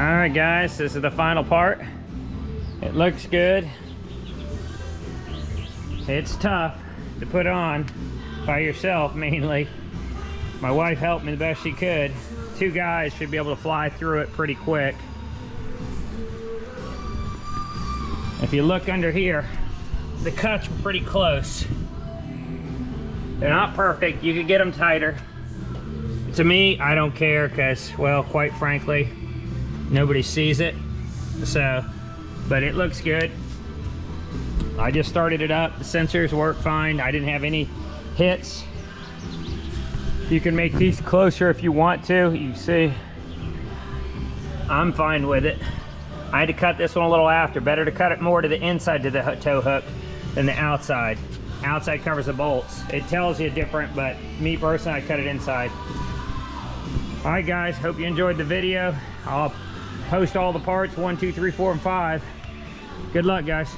All right, guys, this is the final part. It looks good. It's tough to put on by yourself mainly. My wife helped me the best she could. Two guys should be able to fly through it pretty quick. If you look under here, the cuts were pretty close. They're not perfect. You could get them tighter. To me, I don't care because, well, quite frankly, nobody sees it. So, but it looks good. I just started it up. The sensors work fine. I didn't have any hits. You can make these closer if you want to. You see, I'm fine with it. I had to cut this one a little after. Better to cut it more to the inside to the tow hook than the outside. Outside covers the bolts. It tells you different, but me personally, I cut it inside. All right, guys, hope you enjoyed the video. I'll post all the parts, 1, 2, 3, 4, and 5. Good luck, guys.